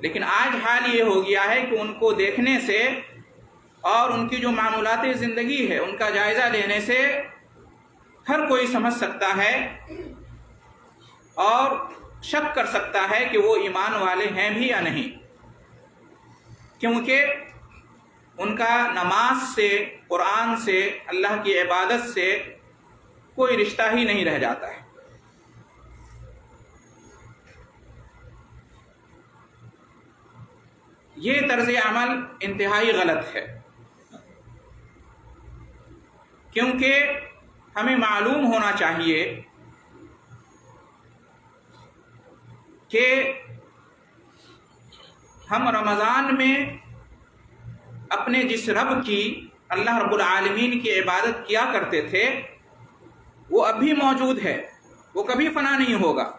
لیکن آج حال یہ ہو گیا ہے کہ ان کو دیکھنے سے اور ان کی جو معمولات زندگی ہے ان کا جائزہ لینے سے ہر کوئی سمجھ سکتا ہے اور شک کر سکتا ہے کہ وہ ایمان والے ہیں بھی یا نہیں، کیونکہ ان کا نماز سے، قرآن سے، اللہ کی عبادت سے کوئی رشتہ ہی نہیں رہ جاتا ہے۔ یہ طرز عمل انتہائی غلط ہے، کیونکہ ہمیں معلوم ہونا چاہیے کہ ہم رمضان میں اپنے جس رب کی، اللہ رب العالمین کی عبادت کیا کرتے تھے وہ اب بھی موجود ہے، وہ کبھی فنا نہیں ہوگا۔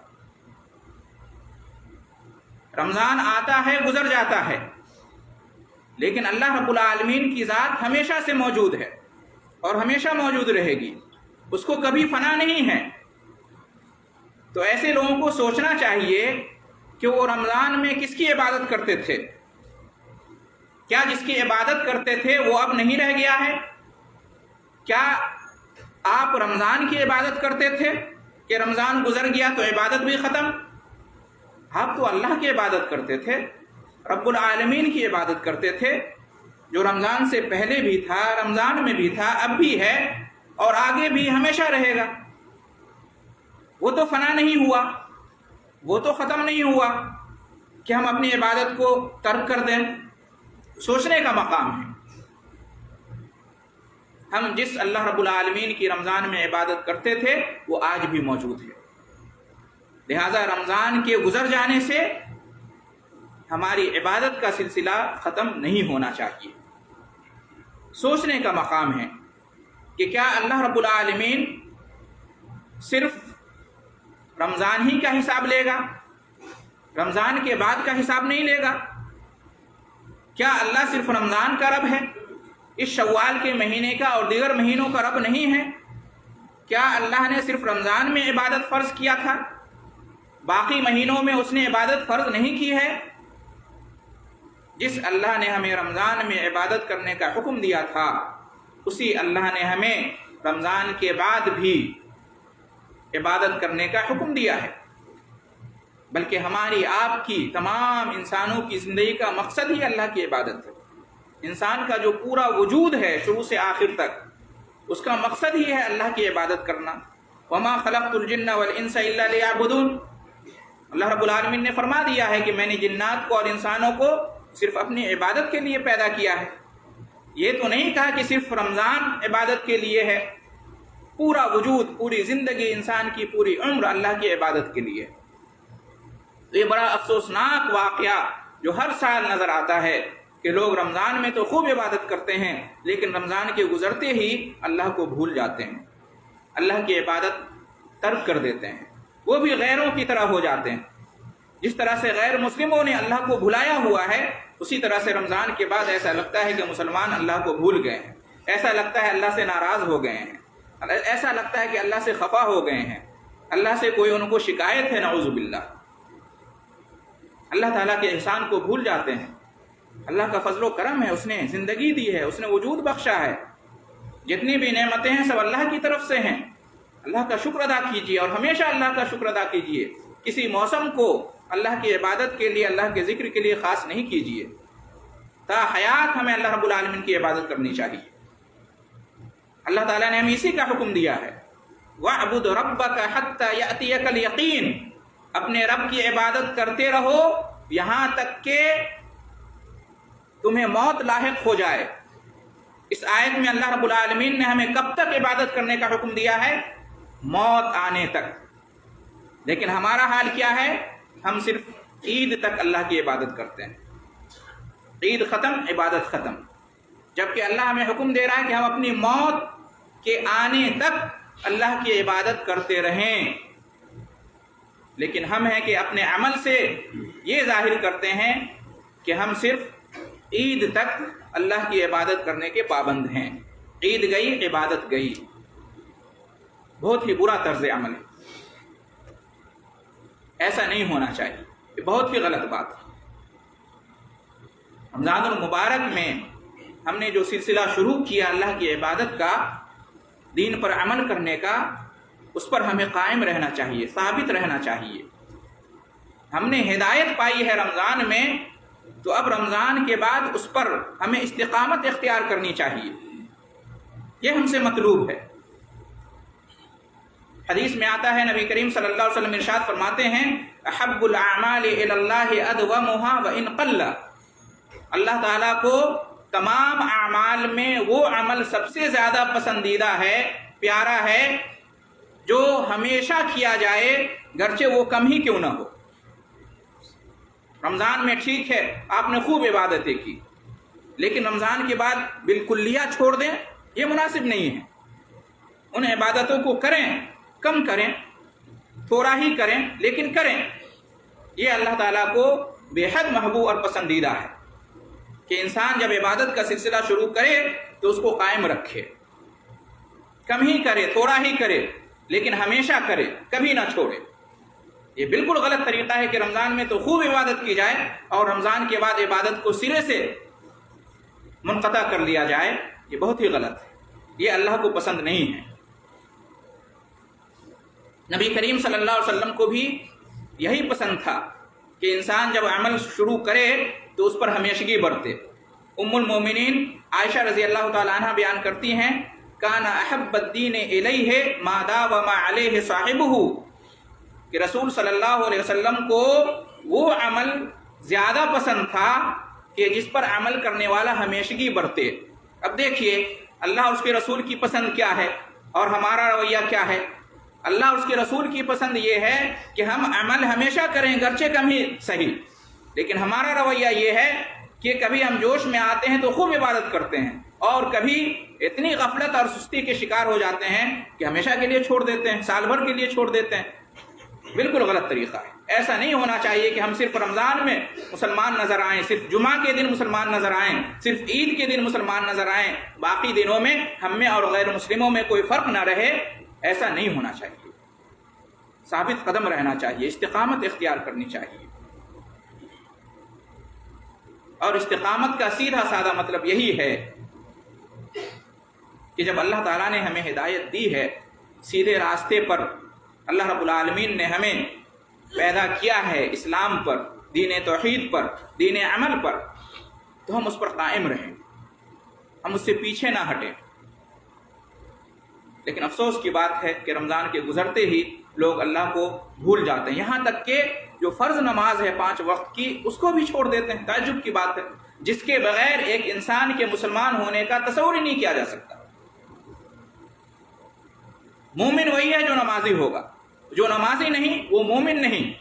رمضان آتا ہے گزر جاتا ہے، لیکن اللہ رب العالمین کی ذات ہمیشہ سے موجود ہے اور ہمیشہ موجود رہے گی، اس کو کبھی فنا نہیں ہے۔ تو ایسے لوگوں کو سوچنا چاہیے کہ وہ رمضان میں کس کی عبادت کرتے تھے؟ کیا جس کی عبادت کرتے تھے وہ اب نہیں رہ گیا ہے؟ کیا آپ رمضان کی عبادت کرتے تھے کہ رمضان گزر گیا تو عبادت بھی ختم؟ آپ تو اللہ کی عبادت کرتے تھے، رب العالمین کی عبادت کرتے تھے، جو رمضان سے پہلے بھی تھا، رمضان میں بھی تھا، اب بھی ہے اور آگے بھی ہمیشہ رہے گا۔ وہ تو فنا نہیں ہوا، وہ تو ختم نہیں ہوا کہ ہم اپنی عبادت کو ترک کر دیں۔ سوچنے کا مقام ہے۔ ہم جس اللہ رب العالمین کی رمضان میں عبادت کرتے تھے وہ آج بھی موجود ہے، لہذا رمضان کے گزر جانے سے ہماری عبادت کا سلسلہ ختم نہیں ہونا چاہیے۔ سوچنے کا مقام ہے کہ کیا اللہ رب العالمین صرف رمضان ہی کا حساب لے گا، رمضان کے بعد کا حساب نہیں لے گا؟ کیا اللہ صرف رمضان کا رب ہے، اس شوال کے مہینے کا اور دیگر مہینوں کا رب نہیں ہے؟ کیا اللہ نے صرف رمضان میں عبادت فرض کیا تھا، باقی مہینوں میں اس نے عبادت فرض نہیں کی ہے؟ جس اللہ نے ہمیں رمضان میں عبادت کرنے کا حکم دیا تھا، اسی اللہ نے ہمیں رمضان کے بعد بھی عبادت کرنے کا حکم دیا ہے۔ بلکہ ہماری آپ کی، تمام انسانوں کی زندگی کا مقصد ہی اللہ کی عبادت ہے۔ انسان کا جو پورا وجود ہے شروع سے آخر تک، اس کا مقصد ہی ہے اللہ کی عبادت کرنا۔ وما خلقت الجن والانس الا لیعبدون، اللہ رب العالمین نے فرما دیا ہے کہ میں نے جنات کو اور انسانوں کو صرف اپنی عبادت کے لیے پیدا کیا ہے۔ یہ تو نہیں کہا کہ صرف رمضان عبادت کے لیے ہے، پورا وجود، پوری زندگی، انسان کی پوری عمر اللہ کی عبادت کے لیے۔ یہ بڑا افسوسناک واقعہ جو ہر سال نظر آتا ہے کہ لوگ رمضان میں تو خوب عبادت کرتے ہیں لیکن رمضان کے گزرتے ہی اللہ کو بھول جاتے ہیں، اللہ کی عبادت ترک کر دیتے ہیں، وہ بھی غیروں کی طرح ہو جاتے ہیں۔ جس طرح سے غیر مسلموں نے اللہ کو بھلایا ہوا ہے، اسی طرح سے رمضان کے بعد ایسا لگتا ہے کہ مسلمان اللہ کو بھول گئے ہیں، ایسا لگتا ہے اللہ سے ناراض ہو گئے ہیں، ایسا لگتا ہے کہ اللہ سے خفا ہو گئے ہیں، اللہ سے کوئی ان کو شکایت ہے، نعوذ باللہ۔ اللہ تعالیٰ کے احسان کو بھول جاتے ہیں۔ اللہ کا فضل و کرم ہے، اس نے زندگی دی ہے، اس نے وجود بخشا ہے، جتنی بھی نعمتیں ہیں سب اللہ کی طرف سے ہیں۔ اللہ کا شکر ادا کیجیے اور ہمیشہ اللہ کا شکر ادا کیجیے۔ کسی موسم کو اللہ کی عبادت کے لیے، اللہ کے ذکر کے لیے خاص نہیں کیجیے۔ تا حیات ہمیں اللہ رب العالمین کی عبادت کرنی چاہیے۔ اللہ تعالیٰ نے ہمیں اسی کا حکم دیا ہے، وَاعْبُدْ رَبَّكَ حَتَّى يَأْتِيَكَ الْيَقِينُ، اپنے رب کی عبادت کرتے رہو یہاں تک کہ تمہیں موت لاحق ہو جائے۔ اس آیت میں اللہ رب العالمین نے ہمیں کب تک عبادت کرنے کا حکم دیا ہے؟ موت آنے تک۔ لیکن ہمارا حال کیا ہے؟ ہم صرف عید تک اللہ کی عبادت کرتے ہیں، عید ختم عبادت ختم، جبکہ اللہ ہمیں حکم دے رہا ہے کہ ہم اپنی موت کے آنے تک اللہ کی عبادت کرتے رہیں۔ لیکن ہم ہیں کہ اپنے عمل سے یہ ظاہر کرتے ہیں کہ ہم صرف عید تک اللہ کی عبادت کرنے کے پابند ہیں، عید گئی عبادت گئی۔ بہت ہی برا طرز عمل ہے، ایسا نہیں ہونا چاہیے، یہ بہت ہی غلط بات ہے۔ رمضان المبارک میں ہم نے جو سلسلہ شروع کیا اللہ کی عبادت کا، دین پر عمل کرنے کا، اس پر ہمیں قائم رہنا چاہیے، ثابت رہنا چاہیے۔ ہم نے ہدایت پائی ہے رمضان میں، تو اب رمضان کے بعد اس پر ہمیں استقامت اختیار کرنی چاہیے، یہ ہم سے مطلوب ہے۔ حدیث میں آتا ہے، نبی کریم صلی اللہ علیہ وسلم ارشاد فرماتے ہیں، احب الاعمال الی اللہ ادومها وان قل۔ اللہ تعالیٰ کو تمام اعمال میں وہ عمل سب سے زیادہ پسندیدہ ہے، پیارا ہے، جو ہمیشہ کیا جائے گرچہ وہ کم ہی کیوں نہ ہو۔ رمضان میں ٹھیک ہے آپ نے خوب عبادتیں کی، لیکن رمضان کے بعد بالکلیہ چھوڑ دیں، یہ مناسب نہیں ہے۔ ان عبادتوں کو کریں، کم کریں، تھوڑا ہی کریں لیکن کریں۔ یہ اللہ تعالیٰ کو بے حد محبوب اور پسندیدہ ہے کہ انسان جب عبادت کا سلسلہ شروع کرے تو اس کو قائم رکھے، کم ہی کرے، تھوڑا ہی کرے، لیکن ہمیشہ کرے، کبھی نہ چھوڑے۔ یہ بالکل غلط طریقہ ہے کہ رمضان میں تو خوب عبادت کی جائے اور رمضان کے بعد عبادت کو سرے سے منقطع کر لیا جائے، یہ بہت ہی غلط ہے، یہ اللہ کو پسند نہیں ہے۔ نبی کریم صلی اللہ علیہ وسلم کو بھی یہی پسند تھا کہ انسان جب عمل شروع کرے تو اس پر ہمیشگی برتے۔ ام المومنین عائشہ رضی اللہ تعالی عنہ بیان کرتی ہیں، کان احب الدین الیہ ما داوم علیہ صاحبہ، کہ رسول صلی اللہ علیہ وسلم کو وہ عمل زیادہ پسند تھا کہ جس پر عمل کرنے والا ہمیشگی برتے۔ اب دیکھیے اللہ اس کے رسول کی پسند کیا ہے اور ہمارا رویہ کیا ہے۔ اللہ اس کے رسول کی پسند یہ ہے کہ ہم عمل ہمیشہ کریں گرچہ کم ہی صحیح، لیکن ہمارا رویہ یہ ہے کہ کبھی ہم جوش میں آتے ہیں تو خوب عبادت کرتے ہیں اور کبھی اتنی غفلت اور سستی کے شکار ہو جاتے ہیں کہ ہمیشہ کے لیے چھوڑ دیتے ہیں، سال بھر کے لیے چھوڑ دیتے ہیں۔ بالکل غلط طریقہ ہے، ایسا نہیں ہونا چاہیے کہ ہم صرف رمضان میں مسلمان نظر آئیں، صرف جمعہ کے دن مسلمان نظر آئیں، صرف عید کے دن مسلمان نظر آئیں، باقی دنوں میں ہم میں اور غیر مسلموں میں کوئی فرق نہ رہے، ایسا نہیں ہونا چاہیے۔ ثابت قدم رہنا چاہیے، استقامت اختیار کرنی چاہیے، اور استقامت کا سیدھا سادہ مطلب یہی ہے کہ جب اللہ تعالیٰ نے ہمیں ہدایت دی ہے، سیدھے راستے پر اللہ رب العالمین نے ہمیں پیدا کیا ہے، اسلام پر، دین توحید پر، دین عمل پر، تو ہم اس پر قائم رہیں، ہم اس سے پیچھے نہ ہٹیں۔ لیکن افسوس کی بات ہے کہ رمضان کے گزرتے ہی لوگ اللہ کو بھول جاتے ہیں، یہاں تک کہ جو فرض نماز ہے 5 وقت کی اس کو بھی چھوڑ دیتے ہیں۔ تعجب کی بات ہے، جس کے بغیر ایک انسان کے مسلمان ہونے کا تصور ہی نہیں کیا جا سکتا۔ مومن وہی ہے جو نمازی ہوگا، جو نمازی نہیں وہ مومن نہیں۔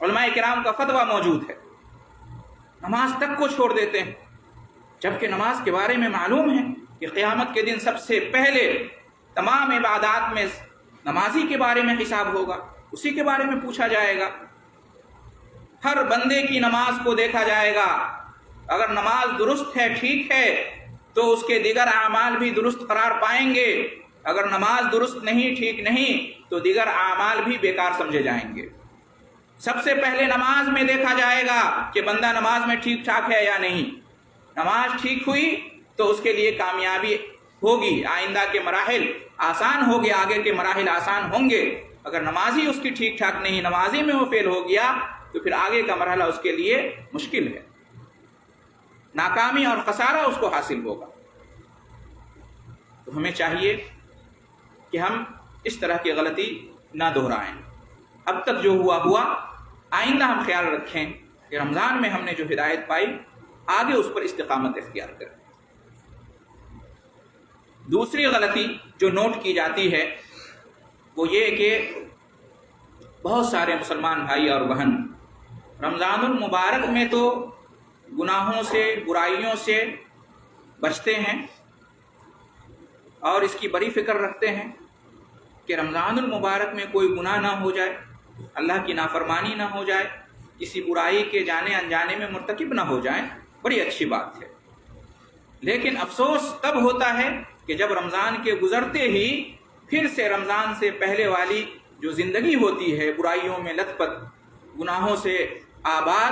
علماء کرام کا فتویٰ موجود ہے، نماز تک کو چھوڑ دیتے ہیں، جبکہ نماز کے بارے میں معلوم ہے کہ قیامت کے دن سب سے پہلے تمام عبادات میں نمازی کے بارے میں حساب ہوگا، اسی کے بارے میں پوچھا جائے گا۔ ہر بندے کی نماز کو دیکھا جائے گا، اگر نماز درست ہے، ٹھیک ہے، تو اس کے دیگر اعمال بھی درست قرار پائیں گے، اگر نماز درست نہیں، ٹھیک نہیں، تو دیگر اعمال بھی بیکار سمجھے جائیں گے۔ سب سے پہلے نماز میں دیکھا جائے گا کہ بندہ نماز میں ٹھیک ٹھاک ہے یا نہیں۔ نماز ٹھیک ہوئی تو اس کے لیے کامیابی ہوگی، آئندہ کے مراحل آسان ہوگے، آگے کے مراحل آسان ہوں گے۔ اگر نمازی اس کی ٹھیک ٹھاک نہیں، نمازی میں وہ فیل ہو گیا تو پھر آگے کا مرحلہ اس کے لیے مشکل ہے، ناکامی اور خسارہ اس کو حاصل ہوگا۔ تو ہمیں چاہیے کہ ہم اس طرح کی غلطی نہ دہرائیں۔ اب تک جو ہوا آئندہ ہم خیال رکھیں کہ رمضان میں ہم نے جو ہدایت پائی آگے اس پر استقامت اختیار کریں۔ دوسری غلطی جو نوٹ کی جاتی ہے وہ یہ کہ بہت سارے مسلمان بھائی اور بہن رمضان المبارک میں تو گناہوں سے، برائیوں سے بچتے ہیں اور اس کی بڑی فکر رکھتے ہیں کہ رمضان المبارک میں کوئی گناہ نہ ہو جائے، اللہ کی نافرمانی نہ ہو جائے، کسی برائی کے جانے انجانے میں مرتکب نہ ہو جائیں، بڑی اچھی بات ہے۔ لیکن افسوس تب ہوتا ہے کہ جب رمضان کے گزرتے ہی پھر سے رمضان سے پہلے والی جو زندگی ہوتی ہے برائیوں میں لت پت، گناہوں سے آباد،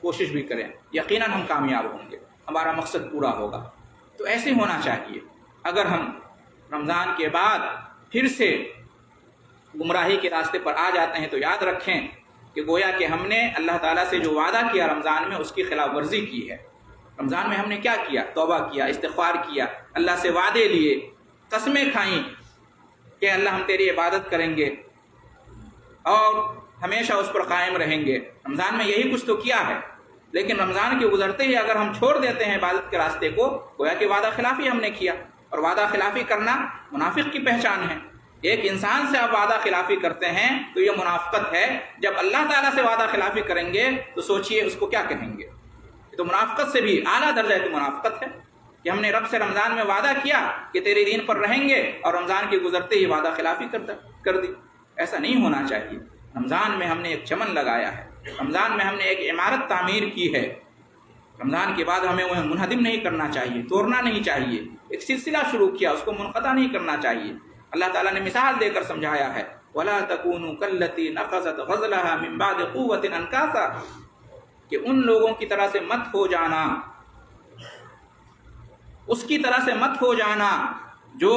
کوشش بھی کریں، یقیناً ہم کامیاب ہوں گے، ہمارا مقصد پورا ہوگا۔ تو ایسے ہونا چاہیے۔ اگر ہم رمضان کے بعد پھر سے گمراہی کے راستے پر آ جاتے ہیں تو یاد رکھیں کہ گویا کہ ہم نے اللہ تعالیٰ سے جو وعدہ کیا رمضان میں اس کی خلاف ورزی کی ہے۔ رمضان میں ہم نے کیا کیا؟ توبہ کیا، استغفار کیا، اللہ سے وعدے لیے، قسمیں کھائیں کہ اللہ ہم تیری عبادت کریں گے اور ہمیشہ اس پر قائم رہیں گے۔ رمضان میں یہی کچھ تو کیا ہے، لیکن رمضان کے گزرتے ہی اگر ہم چھوڑ دیتے ہیں عبادت کے راستے کو، گویا کہ وعدہ خلافی ہم نے کیا، اور وعدہ خلافی کرنا منافق کی پہچان ہے۔ ایک انسان سے آپ وعدہ خلافی کرتے ہیں تو یہ منافقت ہے۔ جب اللہ تعالیٰ سے وعدہ خلافی کریں گے تو سوچئے اس کو کیا کہیں گے؟ تو منافقت سے بھی اعلیٰ درجہ کی منافقت ہے کہ ہم نے رب سے رمضان میں وعدہ کیا کہ تیرے دین پر رہیں گے اور رمضان کے گزرتے ہی وعدہ خلافی کر دی۔ ایسا نہیں ہونا چاہیے۔ رمضان میں ہم نے ایک چمن لگایا ہے، رمضان میں ہم نے ایک عمارت تعمیر کی ہے، رمضان کے بعد ہمیں وہ منہدم نہیں کرنا چاہیے، توڑنا نہیں چاہیے۔ ایک سلسلہ شروع کیا، اس کو منقطع نہیں کرنا چاہیے۔ اللہ تعالیٰ نے مثال دے کر سمجھایا ہے، وَلَا تَكُونُوا كَالَّتِي نَقَضَتْ غَزْلَهَا مِن بَعْدِ قُوَّةٍ أَنْكَاثًا، کہ ان لوگوں کی طرح سے مت ہو جانا، اس کی طرح سے مت ہو جانا، جو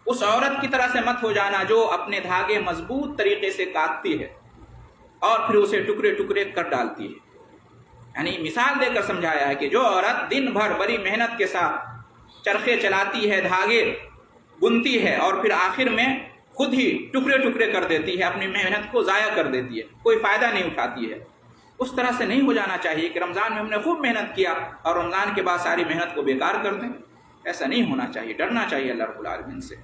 اس عورت کی طرح سے مت ہو جانا جو اپنے دھاگے مضبوط طریقے سے کاٹتی ہے اور پھر اسے ٹکڑے ٹکڑے کر ڈالتی ہے۔ یعنی مثال دے کر سمجھایا ہے کہ جو عورت دن بھر بڑی محنت کے ساتھ چرخے چلاتی ہے، دھاگے بنتی ہے اور پھر آخر میں خود ہی ٹکڑے ٹکڑے کر دیتی ہے، اپنی محنت کو ضائع کر دیتی ہے، کوئی فائدہ نہیں اٹھاتی ہے، اس طرح سے نہیں ہو جانا چاہیے کہ رمضان میں ہم نے خوب محنت کیا اور رمضان کے بعد ساری محنت کو بیکار کر دیں۔ ایسا نہیں ہونا چاہیے، ڈرنا چاہیے اللہ رب العالمین سے۔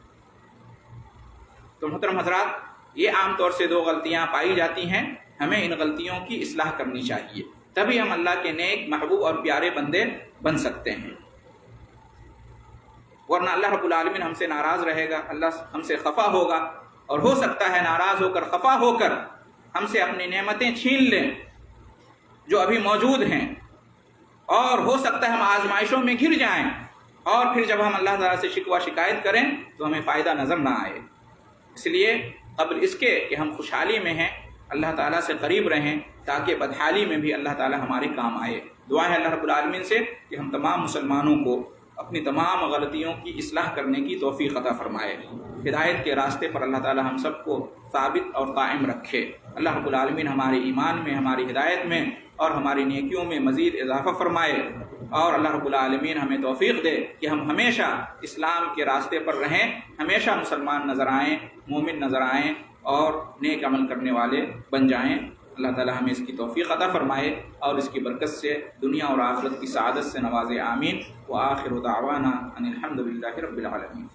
تو محترم حضرات، یہ عام طور سے دو غلطیاں پائی جاتی ہیں، ہمیں ان غلطیوں کی اصلاح کرنی چاہیے، تبھی ہم اللہ کے نیک، محبوب اور پیارے بندے بن سکتے ہیں، ورنہ اللہ رب العالمین ہم سے ناراض رہے گا، اللہ ہم سے خفا ہوگا، اور ہو سکتا ہے ناراض ہو کر، خفا ہو کر ہم سے اپنی نعمتیں چھین لیں جو ابھی موجود ہیں، اور ہو سکتا ہے ہم آزمائشوں میں گر جائیں، اور پھر جب ہم اللہ تعالیٰ سے شکوہ شکایت کریں تو ہمیں فائدہ نظر نہ آئے۔ اس لیے قبل اس کے کہ ہم خوشحالی میں ہیں، اللہ تعالیٰ سے قریب رہیں تاکہ بدحالی میں بھی اللہ تعالیٰ ہمارے کام آئے۔ دعا ہے اللہ رب العالمین سے کہ ہم تمام مسلمانوں کو اپنی تمام غلطیوں کی اصلاح کرنے کی توفیق عطا فرمائے، ہدایت کے راستے پر اللہ تعالیٰ ہم سب کو ثابت اور قائم رکھے۔ اللہ رب العالمین ہمارے ایمان میں، ہماری ہدایت میں اور ہماری نیکیوں میں مزید اضافہ فرمائے، اور اللہ رب العالمین ہمیں توفیق دے کہ ہم ہمیشہ اسلام کے راستے پر رہیں، ہمیشہ مسلمان نظر آئیں، مومن نظر آئیں اور نیک عمل کرنے والے بن جائیں۔ اللہ تعالی ہمیں اس کی توفیق عطا فرمائے اور اس کی برکت سے دنیا اور آخرت کی سعادت سے نوازے، آمین۔ وآخر دعوانا ان الحمد للہ رب العالمین۔